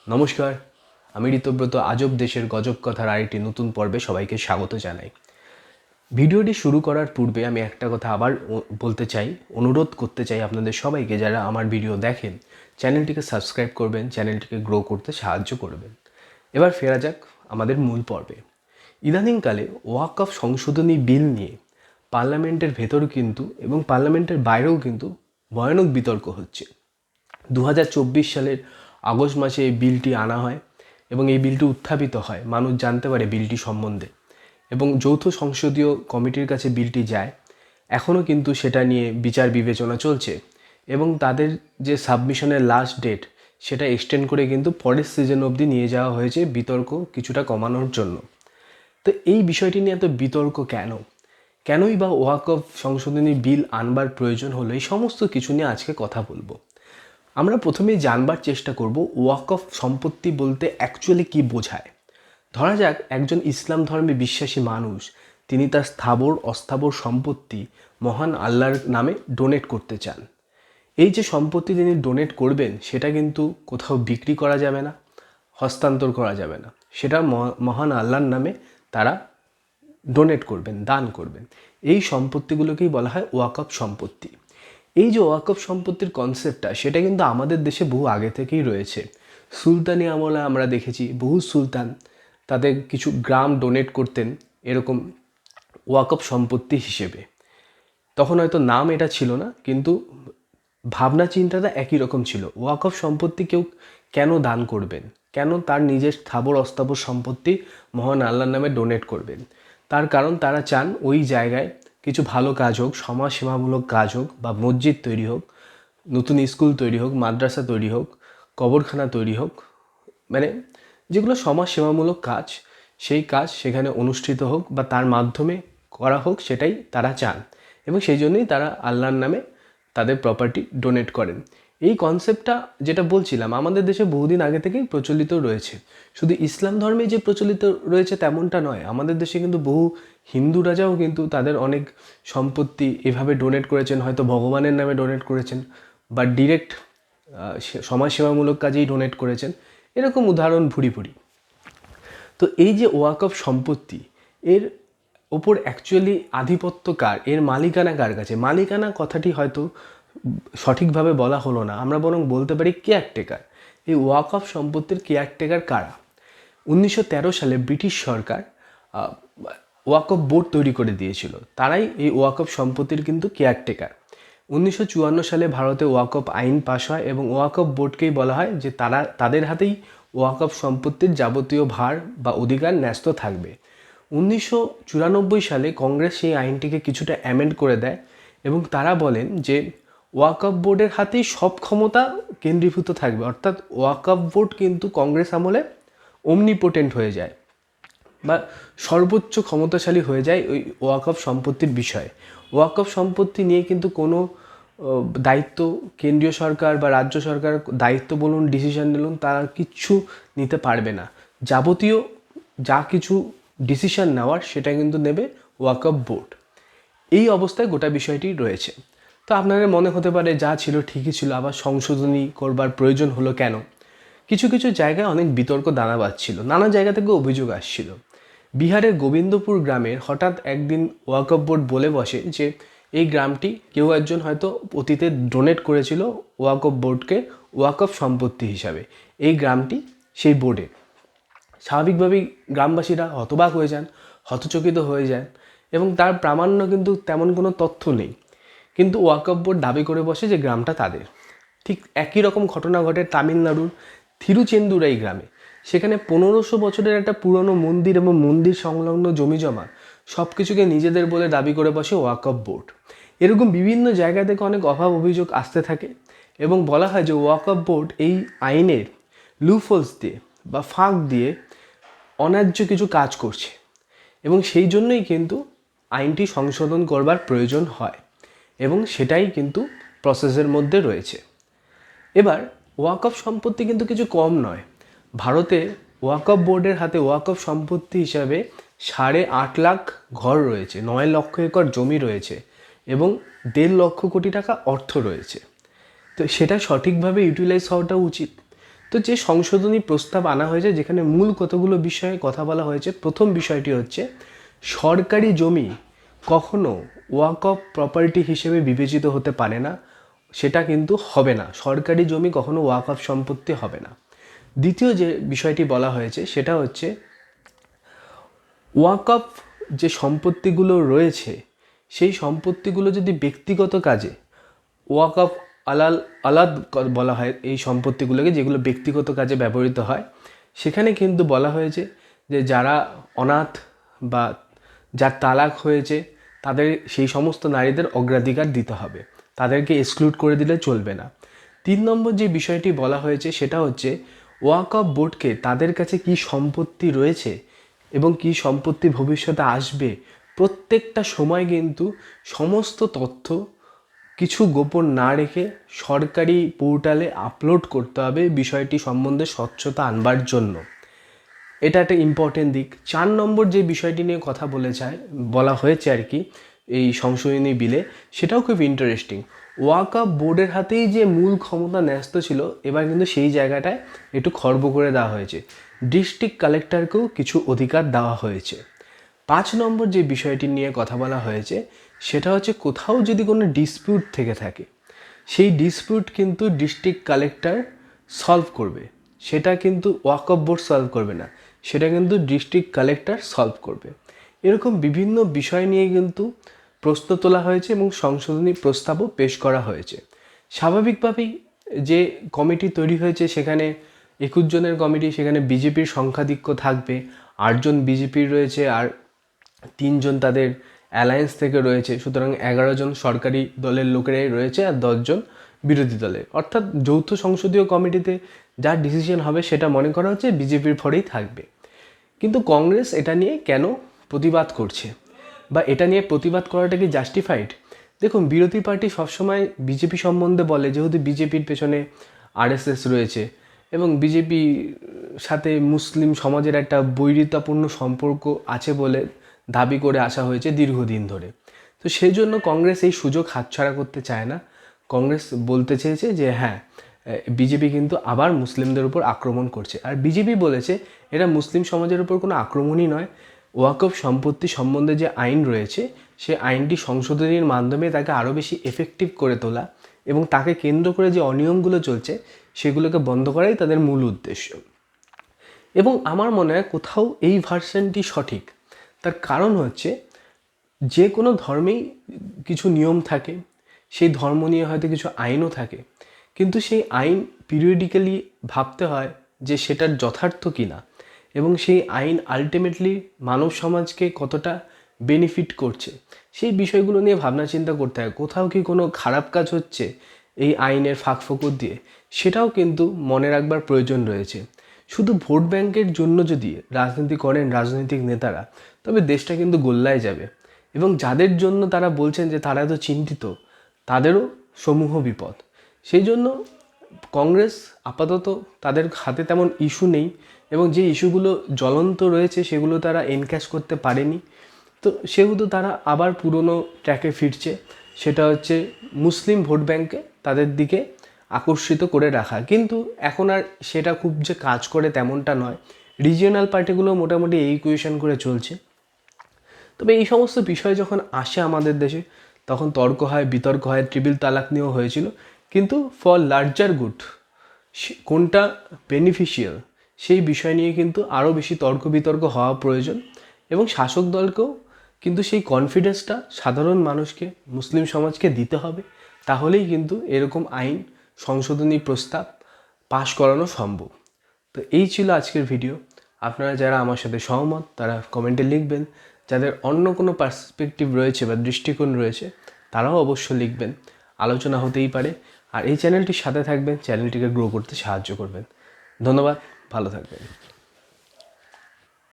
নমস্কার, আমি ঋতব্রত আজব দেশের গজব কথার আরেকটি নতুন পর্বে সবাইকে স্বাগত জানাই। ভিডিওটি শুরু করার পূর্বে আমি একটা কথা আবার বলতে চাই, অনুরোধ করতে চাই আপনাদের সবাইকে, যারা আমার ভিডিও দেখেন চ্যানেলটিকে সাবস্ক্রাইব করবেন, চ্যানেলটিকে গ্রো করতে সাহায্য করবেন। এবার ফেরা যাক আমাদের মূল পর্বে। ইদানিংকালে ওয়াকফ সংশোধনী বিল নিয়ে পার্লামেন্টের ভেতর কিন্তু এবং পার্লামেন্টের বাইরেও কিন্তু ভয়ানক বিতর্ক হচ্ছে। 2024 সালের আগস্ট মাসে এই বিলটি আনা হয় এবং এই বিলটি উত্থাপিত হয়, মানুষ জানতে পারে বিলটি সম্বন্ধে, এবং যৌথ সংসদীয় কমিটির কাছে বিলটি যায়। এখনও কিন্তু সেটা নিয়ে বিচার বিবেচনা চলছে এবং তাদের যে সাবমিশনের লাস্ট ডেট সেটা এক্সটেন্ড করে কিন্তু পরের সিজন অবধি নিয়ে যাওয়া হয়েছে বিতর্ক কিছুটা কমানোর জন্য। তো এই বিষয়টি নিয়ে এত বিতর্ক কেনই বা ওয়াকফ সংশোধনী বিল আনবার প্রয়োজন হলো, এই সমস্ত কিছু নিয়ে আজকে কথা বলবো। আমরা প্রথমেই জানবার চেষ্টা করব ওয়াকফ সম্পত্তি বলতে অ্যাকচুয়ালি কী বোঝায়। ধরা যাক একজন ইসলাম ধর্মে বিশ্বাসী মানুষ, তিনি তার স্থাবর অস্থাবর সম্পত্তি মহান আল্লাহর নামে ডোনেট করতে চান। এই যে সম্পত্তি তিনি ডোনেট করবেন সেটা কিন্তু কোথাও বিক্রি করা যাবে না, হস্তান্তর করা যাবে না, সেটা মহান আল্লাহর নামে তারা ডোনেট করবেন, দান করবেন। এই সম্পত্তিগুলোকেই বলা হয় ওয়াকফ সম্পত্তি। এই যে ওয়াকফ সম্পত্তির কনসেপ্টটা, সেটা কিন্তু আমাদের দেশে বহু আগে থেকেই রয়েছে। সুলতানি আমলে আমরা দেখেছি বহু সুলতান তাদের কিছু গ্রাম ডোনেট করতেন এরকম ওয়াকফ সম্পত্তি হিসেবে। তখন হয়তো নাম এটা ছিল না, কিন্তু ভাবনা চিন্তাটা একই রকম ছিল। ওয়াকফ সম্পত্তি কেউ কেন দান করবেন, কেন তার নিজের স্থাবর অস্থাবর সম্পত্তি মহান আল্লাহর নামে ডোনেট করবেন? তার কারণ তারা চান ওই জায়গায় কিছু ভালো কাজ হোক, সমাজসেবামূলক কাজ হোক, বা মসজিদ তৈরি হোক, নতুন স্কুল তৈরি হোক, মাদ্রাসা তৈরি হোক, কবরখানা তৈরি হোক, মানে যেগুলো সমাজসেবামূলক কাজ, সেই কাজ সেখানে অনুষ্ঠিত হোক বা তার মাধ্যমে করা হোক, সেটাই তারা চান। এবং সেই জন্যই তারা আল্লাহর নামে তাদের প্রপার্টি ডোনেট করেন। এই কনসেপ্টটা যেটা বলছিলাম আমাদের দেশে বহুদিন আগে থেকেই প্রচলিত রয়েছে। শুধু ইসলাম ধর্মে যে প্রচলিত রয়েছে তেমনটা নয়, আমাদের দেশে কিন্তু বহু হিন্দু রাজাও কিন্তু তাদের অনেক সম্পত্তি এভাবে ডোনেট করেছেন, হয়তো ভগবানের নামে ডোনেট করেছেন বা ডিরেক্ট সমাজসেবামূলক কাজেই ডোনেট করেছেন। এরকম উদাহরণ ভুরি ভুরি। তো এই যে ওয়াকফ সম্পত্তি, এর ওপর অ্যাকচুয়ালি আধিপত্য কার, এর মালিকানা কার কাছে? মালিকানা কথাটি হয়তো সঠিকভাবে বলা হলো না, আমরা বরং বলতে পারি কেয়ারটেকার। এই ওয়াকফ সম্পত্তির কেয়ারটেকার কারা? 1913 সালে ব্রিটিশ সরকার ওয়াকফ বোর্ড তৈরি করে দিয়েছিল, তারাই এই ওয়াকফ সম্পত্তির কিন্তু কেয়ারটেকার। 1954 সালে ভারতে ওয়াকফ আইন পাশ হয় এবং ওয়াকফ বোর্ডকেই বলা হয় যে তাদের হাতেই ওয়াকফ সম্পত্তির যাবতীয় ভার বা অধিকার ন্যস্ত থাকবে। 1994 সালে কংগ্রেস সেই আইনটিকে কিছুটা অ্যামেন্ড করে দেয় এবং তারা বলেন যে ওয়াকফ বোর্ডের হাতেই সব ক্ষমতা কেন্দ্রীভূত থাকবে, অর্থাৎ ওয়াকফ বোর্ড কিন্তু কংগ্রেস আমলে অমনিপোটেন্ট হয়ে যায় বা সর্বোচ্চ ক্ষমতাশালী হয়ে যায় ওই ওয়াকফ সম্পত্তির বিষয়ে। ওয়াকফ সম্পত্তি নিয়ে কিন্তু কোনো দায়িত্ব কেন্দ্রীয় সরকার বা রাজ্য সরকার দায়িত্ব বলুন, ডিসিশন নিলুন, তারা কিচ্ছু নিতে পারবে না। যাবতীয় যা কিছু ডিসিশন নেওয়ার সেটা কিন্তু নেবে ওয়াকফ বোর্ড। এই অবস্থায় গোটা বিষয়টি রয়েছে। তো আপনাদের মনে হতে পারে যা ছিল ঠিকই ছিল, আবার সংশোধনী করবার প্রয়োজন হলো কেন? কিছু কিছু জায়গায় অনেক বিতর্ক দানা বাঁধছিল, নানা জায়গা থেকে অভিযোগ আসছিল। বিহারের গোবিন্দপুর গ্রামের হঠাৎ একদিন ওয়াকফ বোর্ড বলে বসে যে এই গ্রামটি কেউ একজন হয়তো অতীতে ডোনেট করেছিল ওয়াকফ বোর্ডকে ওয়াকফ সম্পত্তি হিসাবে। এই গ্রামটি সেই বোর্ডে। স্বাভাবিকভাবেই গ্রামবাসীরা হতবাক হয়ে যান, হতচকিত হয়ে যান এবং তার প্রামাণ্য কিন্তু তেমন কোনো তথ্য নেই, কিন্তু ওয়াকফ বোর্ড দাবি করে বসে যে গ্রামটা তাদের। ঠিক একই রকম ঘটনা ঘটে তামিলনাড়ুর থিরুচেন্দুরাই গ্রামে। সেখানে 1500 বছরের একটা পুরনো মন্দির এবং মন্দির সংলগ্ন জমি জমা সব কিছুকে নিজেদের বলে দাবি করে বসে ওয়াকফ বোর্ড। এরকম বিভিন্ন জায়গা থেকে অনেক অভাব অভিযোগ আসতে থাকে এবং বলা হয় যে ওয়াকফ বোর্ড এই আইনের লুফলস দিয়ে বা ফাঁক দিয়ে অন্যায্য কিছু কাজ করছে এবং সেই জন্যই কিন্তু আইনটি সংশোধন করবার প্রয়োজন হয় এবং সেটাই কিন্তু প্রসেসের মধ্যে রয়েছে। এবার ওয়াকফ সম্পত্তি কিন্তু কিছু কম নয়। ভারতে ওয়াকফ বোর্ডের হাতে ওয়াকফ সম্পত্তি হিসাবে 8.5 লাখ ঘর রয়েছে, 9 লক্ষ একর জমি রয়েছে এবং 1.5 লক্ষ কোটি টাকা অর্থ রয়েছে। তো সেটা সঠিকভাবে ইউটিলাইজ হওয়াটা উচিত। তো যে সংশোধনী প্রস্তাব আনা হয়েছে, যেখানে মূল কতগুলো বিষয়ে কথা বলা হয়েছে। প্রথম বিষয়টি হচ্ছে, সরকারি জমি কখনো ওয়াকফ প্রপার্টি হিসেবে বিবেচিত হতে পারে না, সেটা কিন্তু হবে না। সরকারি জমি কখনো ওয়াকফ সম্পত্তি হবে না। দ্বিতীয় যে বিষয়টি বলা হয়েছে সেটা হচ্ছে, ওয়াকফ যে সম্পত্তিগুলো রয়েছে সেই সম্পত্তিগুলো যদি ব্যক্তিগত কাজে, ওয়াকফ আলাদ বলা হয় এই সম্পত্তিগুলোকে, যেগুলো ব্যক্তিগত কাজে ব্যবহৃত হয়, সেখানে কিন্তু বলা হয়েছে যে যারা অনাথ বা যার তালাক হয়েছে তাদের, সেই সমস্ত নারীদের অগ্রাধিকার দিতে হবে, তাদেরকে এক্সক্লুড করে দিলে চলবে না। 3 নম্বর যে বিষয়টি বলা হয়েছে সেটা হচ্ছে, ওয়াকফ বোর্ডকে তাদের কাছে কি সম্পত্তি রয়েছে এবং কি সম্পত্তি ভবিষ্যতে আসবে, প্রত্যেকটা সময় কিন্তু সমস্ত তথ্য কিছু গোপন না রেখে সরকারি পোর্টালে আপলোড করতে হবে, বিষয়টি সম্বন্ধে স্বচ্ছতা আনবার জন্য। এটা একটা ইম্পর্টেন্ট দিক। 4 নম্বর যে বিষয়টি নিয়ে কথা বলা হয়েছে আর কি এই সংশোধনী বিলে, সেটাও খুব ইন্টারেস্টিং। ওয়াকফ বোর্ডের হাতেই যে মূল ক্ষমতা ন্যস্ত ছিল, এবার কিন্তু সেই জায়গাটায় একটু খর্ব করে দেওয়া হয়েছে। ডিস্ট্রিক্ট কালেক্টরকেও কিছু অধিকার দেওয়া হয়েছে। 5 নম্বর যে বিষয়টি নিয়ে কথা বলা হয়েছে সেটা হচ্ছে, কোথাও যদি কোনো ডিসপিউট থেকে থাকে, সেই ডিসপিউট কিন্তু ডিস্ট্রিক্ট কালেক্টর সলভ করবে, সেটা কিন্তু ওয়াকফ বোর্ড সলভ করবে না, সেটা কিন্তু ডিস্ট্রিক্ট কালেক্টর সলভ করবে। এরকম বিভিন্ন বিষয় নিয়ে কিন্তু প্রশ্ন তোলা হয়েছে এবং সংশোধনী প্রস্তাবও পেশ করা হয়েছে। স্বাভাবিকভাবেই যে কমিটি তৈরি হয়েছে, সেখানে 21 জনের কমিটি, সেখানে বিজেপির সংখ্যাধিক্য থাকবে, 8 জন বিজেপির রয়েছে আর 3 জন তাদের অ্যালায়েন্স থেকে রয়েছে, সুতরাং 11 জন সরকারি দলের লোকেরাই রয়েছে আর 10 জন বিরোধী দলের। অর্থাৎ যৌথ সংসদীয় কমিটিতে যা ডিসিশন হবে সেটা মনে করা হচ্ছে বিজেপির ফরেই থাকবে। কিন্তু কংগ্রেস এটা নিয়ে কেন প্রতিবাদ করছে, বা এটা নিয়ে প্রতিবাদ করাটা কি জাস্টিফাইড? দেখুন, বিরোধী পার্টি সবসময় বিজেপি সম্বন্ধে বলে, যেহেতু বিজেপির পেছনে আরএসএস রয়েছে এবং বিজেপির সাথে মুসলিম সমাজের একটা বৈরিতাপূর্ণ সম্পর্ক আছে বলে দাবি করে আসা হয়েছে দীর্ঘদিন ধরে। তো সেই জন্য কংগ্রেস এই সুযোগ হাতছাড়া করতে চায় না। কংগ্রেস বলতে চেয়েছে যে হ্যাঁ, বিজেপি কিন্তু আবার মুসলিমদের উপর আক্রমণ করছে। আর বিজেপি বলেছে এটা মুসলিম সমাজের উপর কোনো আক্রমণই নয়, ওয়াকফ সম্পত্তি সম্বন্ধে যে আইন রয়েছে সে আইনটি সংশোধনীর মাধ্যমে তাকে আরও বেশি এফেক্টিভ করে তোলা এবং তাকে কেন্দ্র করে যে অনিয়মগুলো চলছে সেগুলোকে বন্ধ করাই তাদের মূল উদ্দেশ্য। এবং আমার মনে হয় কোথাও এই ভার্সনটি সঠিক। তার কারণ হচ্ছে, যে কোনো ধর্মেই কিছু নিয়ম থাকে, সেই ধর্ম নিয়ে হয়তো কিছু আইনও থাকে, কিন্তু সেই আইন পিরিয়ডিক্যালি ভাবতে হয় যে সেটার যথার্থ কিনা এবং সেই আইন আলটিমেটলি মানব সমাজকে কতটা বেনিফিট করছে, সেই বিষয়গুলো নিয়ে ভাবনা চিন্তা করতে হয়। কোথাও কি কোনো খারাপ কাজ হচ্ছে এই আইনের ফাঁকফোকর দিয়ে, সেটাও কিন্তু মনে রাখবার প্রয়োজন রয়েছে। শুধু ভোট ব্যাংকের জন্য যদি রাজনীতি করেন রাজনৈতিক নেতারা, তবে দেশটা কিন্তু গোল্লায় যাবে এবং যাদের জন্য তারা বলছেন যে তারা এত চিন্তিত, তাদেরও সমূহ বিপদ। সেই জন্য কংগ্রেস আপাতত তাদের হাতে তেমন ইস্যু নেই এবং যে ইস্যুগুলো জ্বলন্ত রয়েছে সেগুলো তারা এনক্যাশ করতে পারেনি। তো সেহেতু তারা আবার পুরনো ট্র্যাকে ফিরছে, সেটা হচ্ছে মুসলিম ভোট ব্যাংকে তাদের দিকে আকর্ষিত করে রাখা। কিন্তু এখন আর সেটা খুব যে কাজ করে তেমনটা নয়। রিজিওনাল পার্টিগুলো মোটামুটি এই ইকুয়েশন করে চলছে। তবে এই সমস্ত বিষয় যখন আসে আমাদের দেশে, তখন তর্ক হয়, বিতর্ক হয়। ট্রিপল তালাক নিয়েও হয়েছিল। কিন্তু ফর লার্জার গুড, কোনটা বেনিফিশিয়াল সেই বিষয় নিয়ে কিন্তু আরও বেশি তর্ক বিতর্ক হওয়া প্রয়োজন এবং শাসক দলকেও কিন্তু সেই কনফিডেন্সটা সাধারণ মানুষকে, মুসলিম সমাজকে দিতে হবে। তাহলেই কিন্তু এরকম আইন সংশোধনী প্রস্তাব পাশ করানো সম্ভব। তো এই ছিল আজকের ভিডিও। আপনারা যারা আমার সাথে সহমত তারা কমেন্টে লিখবেন, যাদের অন্য কোনো পার্সপেক্টিভ রয়েছে বা দৃষ্টিকোণ রয়েছে তারাও অবশ্য লিখবেন, আলোচনা হতেই পারে। আর এই চ্যানেলটির সাথে থাকবেন, চ্যানেলটিকে গ্রো করতে সাহায্য করবেন। ধন্যবাদ, ভালো থাকবেন।